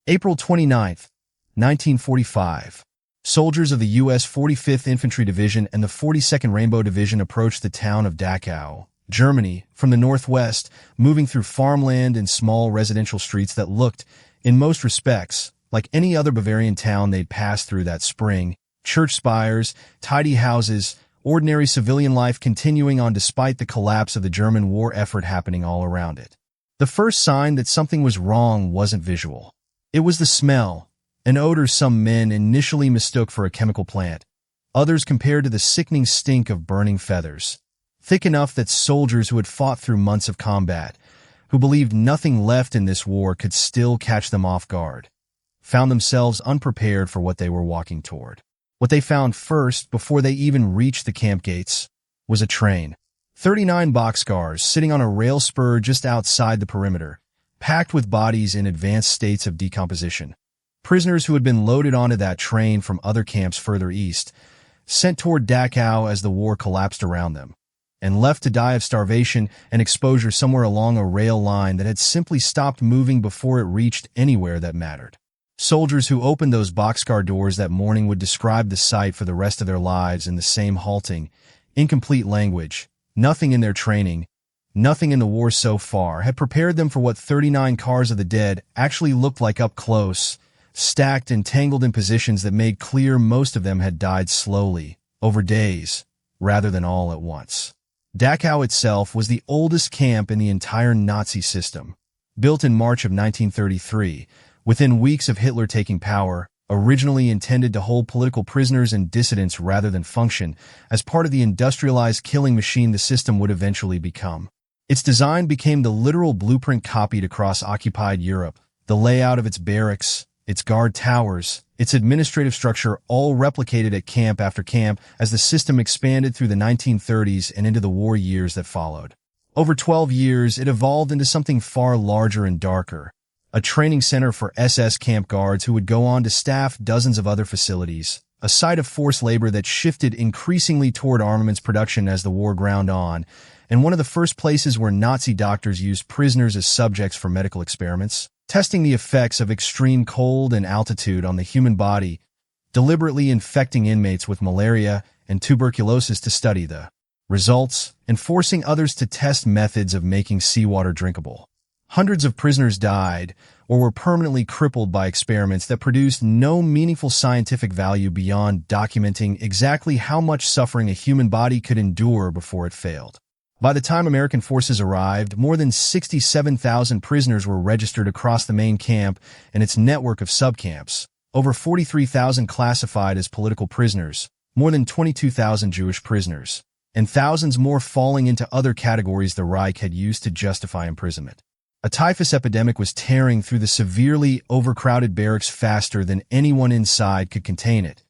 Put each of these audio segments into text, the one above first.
April 29, 1945. Soldiers of the U.S. 45th Infantry Division and the 42nd Rainbow Division approached the town of Dachau, Germany, from the northwest, moving through farmland and small residential streets that looked, in most respects, like any other Bavarian town they'd passed through that spring. Church spires, tidy houses, ordinary civilian life continuing on despite the collapse of the German war effort happening all around it. The first sign that something was wrong wasn't visual. It was the smell, an odor some men initially mistook for a chemical plant. Others compared to the sickening stink of burning feathers, thick enough that soldiers who had fought through months of combat, who believed nothing left in this war could still catch them off guard, found themselves unprepared for what they were walking toward. What they found first, before they even reached the camp gates, was a train. 39 boxcars sitting on a rail spur just outside the perimeter, packed with bodies in advanced states of decomposition. Prisoners who had been loaded onto that train from other camps further east, sent toward Dachau as the war collapsed around them, and left to die of starvation and exposure somewhere along a rail line that had simply stopped moving before it reached anywhere that mattered. Soldiers who opened those boxcar doors that morning would describe the sight for the rest of their lives in the same halting, incomplete language. Nothing in their training, nothing in the war so far, had prepared them for what 39 cars of the dead actually looked like up close, stacked and tangled in positions that made clear most of them had died slowly, over days, rather than all at once. Dachau itself was the oldest camp in the entire Nazi system. Built in March of 1933, within weeks of Hitler taking power, originally intended to hold political prisoners and dissidents rather than function as part of the industrialized killing machine the system would eventually become. Its design became the literal blueprint copied across occupied Europe, the layout of its barracks, its guard towers, its administrative structure all replicated at camp after camp as the system expanded through the 1930s and into the war years that followed. Over 12 years, it evolved into something far larger and darker, a training center for SS camp guards who would go on to staff dozens of other facilities, a site of forced labor that shifted increasingly toward armaments production as the war ground on, and one of the first places where Nazi doctors used prisoners as subjects for medical experiments, testing the effects of extreme cold and altitude on the human body, deliberately infecting inmates with malaria and tuberculosis to study the results, and forcing others to test methods of making seawater drinkable. Hundreds of prisoners died or were permanently crippled by experiments that produced no meaningful scientific value beyond documenting exactly how much suffering a human body could endure before it failed. By the time American forces arrived, more than 67,000 prisoners were registered across the main camp and its network of subcamps, over 43,000 classified as political prisoners, more than 22,000 Jewish prisoners, and thousands more falling into other categories the Reich had used to justify imprisonment. A typhus epidemic was tearing through the severely overcrowded barracks faster than anyone inside could contain it,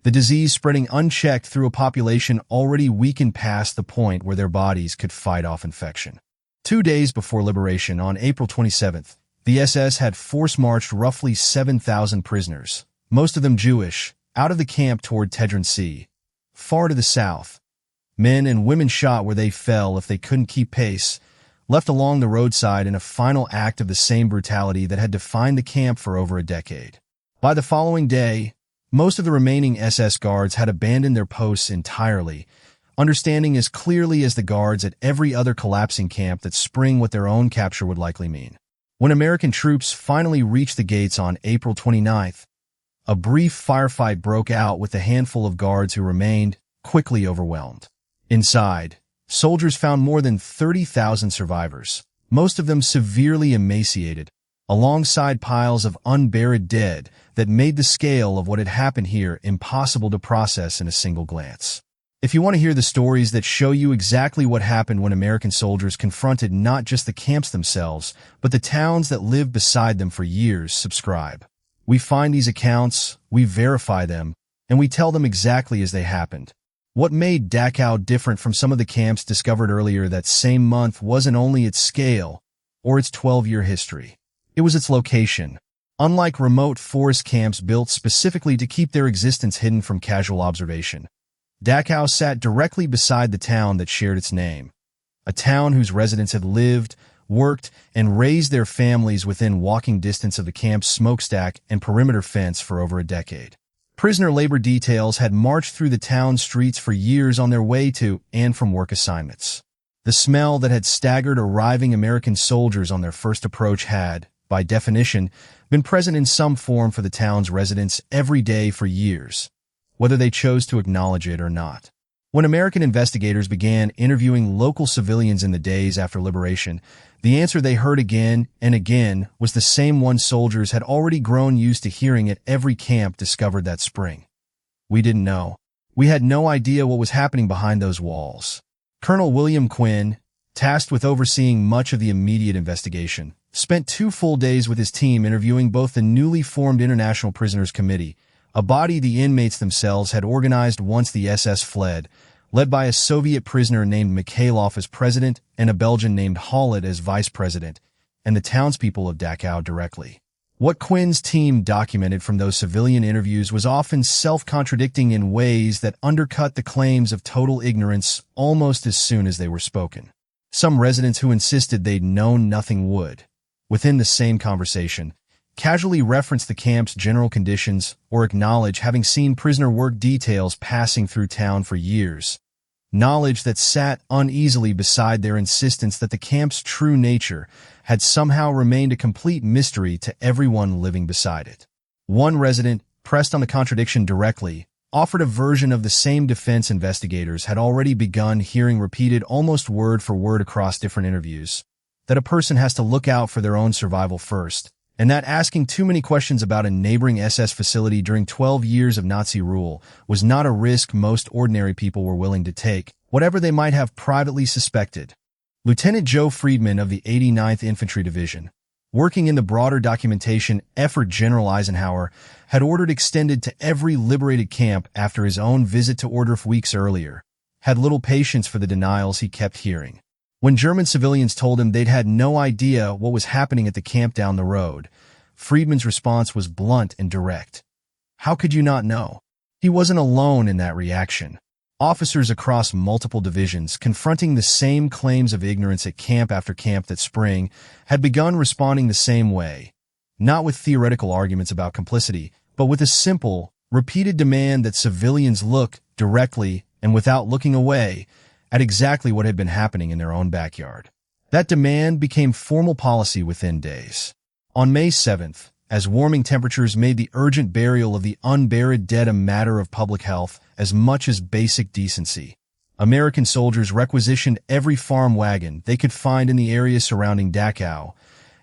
the disease spreading unchecked through a population already weakened past the point where their bodies could fight off infection. 2 days before liberation, on April 27th, the SS had force-marched roughly 7,000 prisoners, most of them Jewish, out of the camp toward Tegernsee, far to the south. Men and women shot where they fell if they couldn't keep pace, left along the roadside in a final act of the same brutality that had defined the camp for over a decade. By the following day, most of the remaining SS guards had abandoned their posts entirely, understanding as clearly as the guards at every other collapsing camp that spring what their own capture would likely mean. When American troops finally reached the gates on April 29th, a brief firefight broke out with the handful of guards who remained, quickly overwhelmed. Inside, soldiers found more than 30,000 survivors, most of them severely emaciated, alongside piles of unburied dead that made the scale of what had happened here impossible to process in a single glance. If you want to hear the stories that show you exactly what happened when American soldiers confronted not just the camps themselves, but the towns that lived beside them for years, subscribe. We find these accounts, we verify them, and we tell them exactly as they happened. What made Dachau different from some of the camps discovered earlier that same month wasn't only its scale or its 12-year history. It was its location. Unlike remote forest camps built specifically to keep their existence hidden from casual observation, Dachau sat directly beside the town that shared its name, a town whose residents had lived, worked, and raised their families within walking distance of the camp's smokestack and perimeter fence for over a decade. Prisoner labor details had marched through the town streets for years on their way to and from work assignments. The smell that had staggered arriving American soldiers on their first approach had, by definition, been present in some form for the town's residents every day for years, whether they chose to acknowledge it or not. When American investigators began interviewing local civilians in the days after liberation, the answer they heard again and again was the same one soldiers had already grown used to hearing at every camp discovered that spring. We didn't know. We had no idea what was happening behind those walls. Colonel William Quinn, tasked with overseeing much of the immediate investigation, spent 2 full days with his team interviewing both the newly formed International Prisoners Committee, a body the inmates themselves had organized once the SS fled, led by a Soviet prisoner named Mikhailov as president and a Belgian named Hallett as vice president, and the townspeople of Dachau directly. What Quinn's team documented from those civilian interviews was often self-contradicting in ways that undercut the claims of total ignorance almost as soon as they were spoken. Some residents who insisted they'd known nothing would, within the same conversation, casually reference the camp's general conditions or acknowledge having seen prisoner work details passing through town for years, knowledge that sat uneasily beside their insistence that the camp's true nature had somehow remained a complete mystery to everyone living beside it. One resident, pressed on the contradiction directly, offered a version of the same defense investigators had already begun hearing repeated almost word for word across different interviews, that a person has to look out for their own survival first, and that asking too many questions about a neighboring SS facility during 12 years of Nazi rule was not a risk most ordinary people were willing to take, whatever they might have privately suspected. Lieutenant Joe Friedman of the 89th Infantry Division, working in the broader documentation effort General Eisenhower had ordered extended to every liberated camp after his own visit to Ohrdruf weeks earlier, had little patience for the denials he kept hearing. When German civilians told him they'd had no idea what was happening at the camp down the road, Friedman's response was blunt and direct. How could you not know? He wasn't alone in that reaction. Officers across multiple divisions, confronting the same claims of ignorance at camp after camp that spring, had begun responding the same way, not with theoretical arguments about complicity, but with a simple, repeated demand that civilians look directly and without looking away at exactly what had been happening in their own backyard. That demand became formal policy within days. On May 7th, as warming temperatures made the urgent burial of the unburied dead a matter of public health as much as basic decency, American soldiers requisitioned every farm wagon they could find in the area surrounding Dachau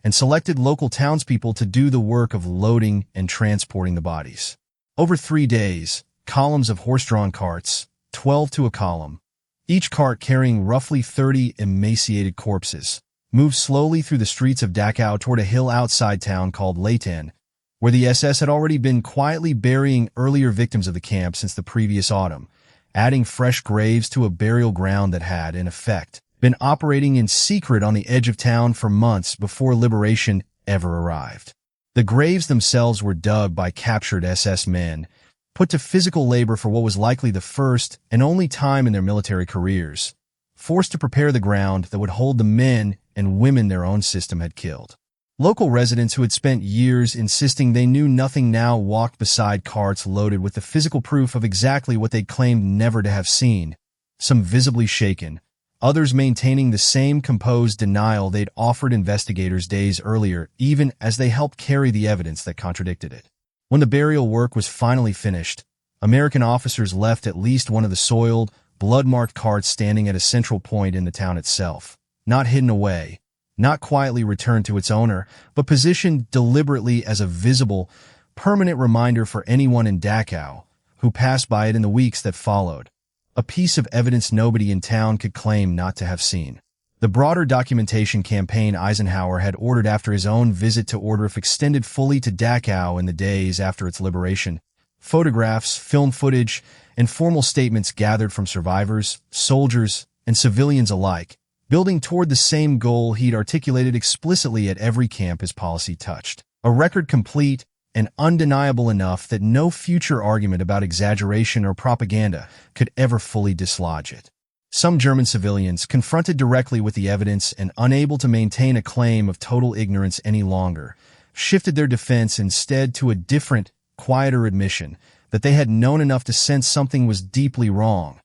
and selected local townspeople to do the work of loading and transporting the bodies. Over 3 days, columns of horse-drawn carts, 12 to a column, each cart carrying roughly 30 emaciated corpses, moved slowly through the streets of Dachau toward a hill outside town called Leighton, where the SS had already been quietly burying earlier victims of the camp since the previous autumn, adding fresh graves to a burial ground that had, in effect, been operating in secret on the edge of town for months before liberation ever arrived. The graves themselves were dug by captured SS men, put to physical labor for what was likely the first and only time in their military careers, forced to prepare the ground that would hold the men and women their own system had killed. Local residents who had spent years insisting they knew nothing now walked beside carts loaded with the physical proof of exactly what they'd claimed never to have seen, some visibly shaken, others maintaining the same composed denial they'd offered investigators days earlier, even as they helped carry the evidence that contradicted it. When the burial work was finally finished, American officers left at least one of the soiled, blood-marked carts standing at a central point in the town itself, not hidden away, not quietly returned to its owner, but positioned deliberately as a visible, permanent reminder for anyone in Dachau who passed by it in the weeks that followed, a piece of evidence nobody in town could claim not to have seen. The broader documentation campaign Eisenhower had ordered after his own visit to Ohrdruf extended fully to Dachau in the days after its liberation. Photographs, film footage, and formal statements gathered from survivors, soldiers, and civilians alike, building toward the same goal he'd articulated explicitly at every camp his policy touched. A record complete and undeniable enough that no future argument about exaggeration or propaganda could ever fully dislodge it. Some German civilians, confronted directly with the evidence and unable to maintain a claim of total ignorance any longer, shifted their defense instead to a different, quieter admission that they had known enough to sense something was deeply wrong,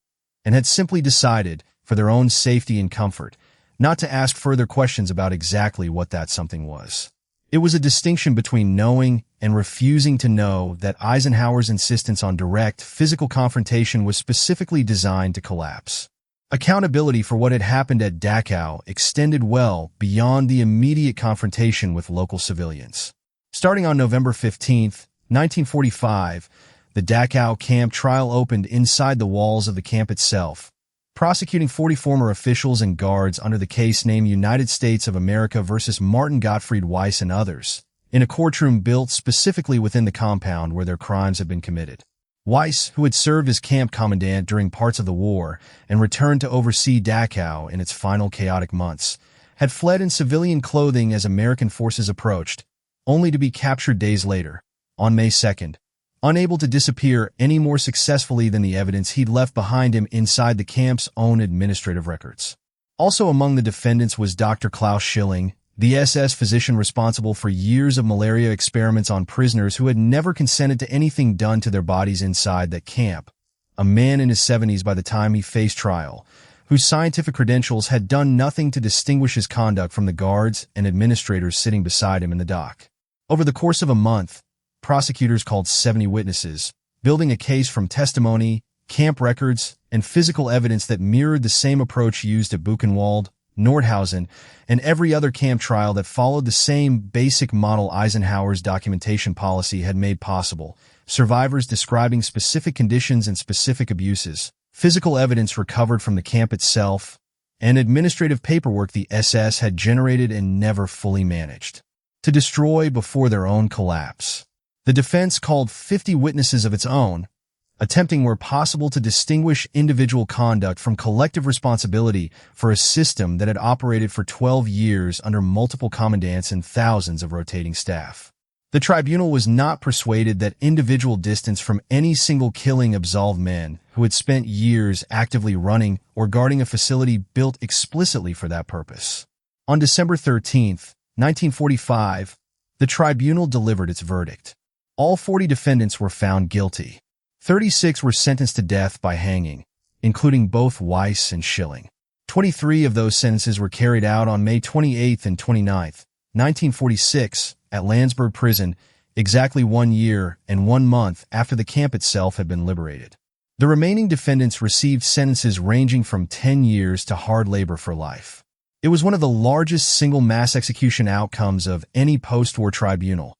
and had simply decided, for their own safety and comfort, not to ask further questions about exactly what that something was. It was a distinction between knowing and refusing to know that Eisenhower's insistence on direct, physical confrontation was specifically designed to collapse. Accountability for what had happened at Dachau extended well beyond the immediate confrontation with local civilians. Starting on November 15, 1945, the Dachau camp trial opened inside the walls of the camp itself, prosecuting 40 former officials and guards under the case named United States of America versus Martin Gottfried Weiss and others, in a courtroom built specifically within the compound where their crimes had been committed. Weiss, who had served as camp commandant during parts of the war and returned to oversee Dachau in its final chaotic months, had fled in civilian clothing as American forces approached, only to be captured days later, on May 2nd, unable to disappear any more successfully than the evidence he'd left behind him inside the camp's own administrative records. Also among the defendants was Dr. Klaus Schilling, the SS physician responsible for years of malaria experiments on prisoners who had never consented to anything done to their bodies inside that camp, a man in his 70s by the time he faced trial, whose scientific credentials had done nothing to distinguish his conduct from the guards and administrators sitting beside him in the dock. Over the course of a month, prosecutors called 70 witnesses, building a case from testimony, camp records, and physical evidence that mirrored the same approach used at Buchenwald, Nordhausen, and every other camp trial that followed the same basic model Eisenhower's documentation policy had made possible, survivors describing specific conditions and specific abuses, physical evidence recovered from the camp itself, and administrative paperwork the SS had generated and never fully managed to destroy before their own collapse. The defense called 50 witnesses of its own, attempting where possible to distinguish individual conduct from collective responsibility for a system that had operated for 12 years under multiple commandants and thousands of rotating staff. The tribunal was not persuaded that individual distance from any single killing absolved men who had spent years actively running or guarding a facility built explicitly for that purpose. On December 13, 1945, the tribunal delivered its verdict. All 40 defendants were found guilty. 36 were sentenced to death by hanging, including both Weiss and Schilling. 23 of those sentences were carried out on May 28 and 29, 1946, at Landsberg Prison, exactly 1 year and 1 month after the camp itself had been liberated. The remaining defendants received sentences ranging from 10 years to hard labor for life. It was one of the largest single mass execution outcomes of any post-war tribunal,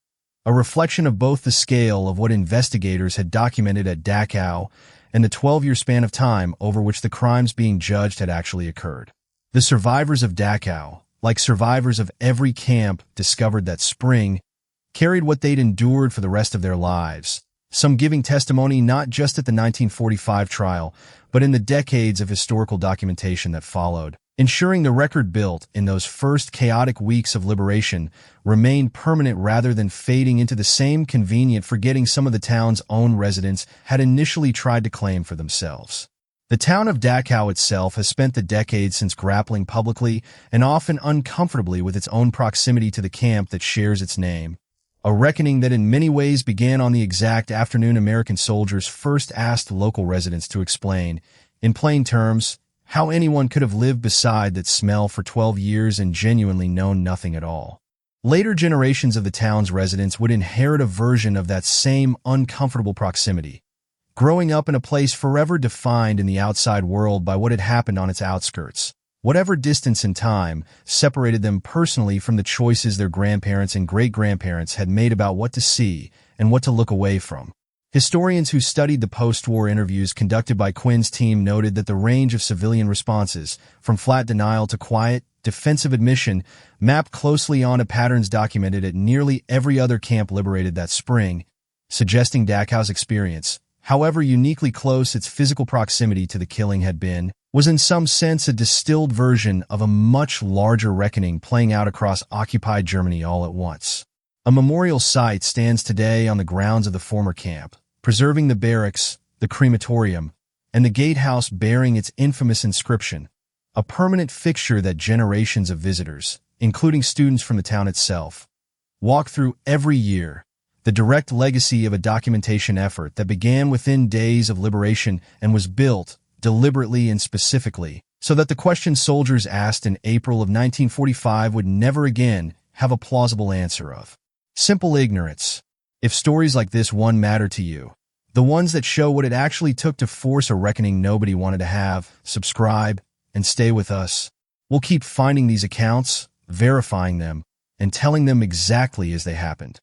a reflection of both the scale of what investigators had documented at Dachau and the 12-year span of time over which the crimes being judged had actually occurred. The survivors of Dachau, like survivors of every camp discovered that spring, carried what they'd endured for the rest of their lives, some giving testimony not just at the 1945 trial, but in the decades of historical documentation that followed, ensuring the record built in those first chaotic weeks of liberation remained permanent rather than fading into the same convenient forgetting some of the town's own residents had initially tried to claim for themselves. The town of Dachau itself has spent the decades since grappling publicly and often uncomfortably with its own proximity to the camp that shares its name, a reckoning that in many ways began on the exact afternoon American soldiers first asked local residents to explain, in plain terms, how anyone could have lived beside that smell for 12 years and genuinely known nothing at all. Later generations of the town's residents would inherit a version of that same uncomfortable proximity, growing up in a place forever defined in the outside world by what had happened on its outskirts, whatever distance in time separated them personally from the choices their grandparents and great-grandparents had made about what to see and what to look away from. Historians who studied the post-war interviews conducted by Quinn's team noted that the range of civilian responses, from flat denial to quiet, defensive admission, mapped closely onto patterns documented at nearly every other camp liberated that spring, suggesting Dachau's experience, however uniquely close its physical proximity to the killing had been, was in some sense a distilled version of a much larger reckoning playing out across occupied Germany all at once. A memorial site stands today on the grounds of the former camp, preserving the barracks, the crematorium, and the gatehouse bearing its infamous inscription, a permanent fixture that generations of visitors, including students from the town itself, walk through every year, the direct legacy of a documentation effort that began within days of liberation and was built, deliberately and specifically, so that the questions soldiers asked in April of 1945 would never again have a plausible answer of. Simple ignorance. If stories like this one matter to you, the ones that show what it actually took to force a reckoning nobody wanted to have, subscribe and stay with us. We'll keep finding these accounts, verifying them, and telling them exactly as they happened.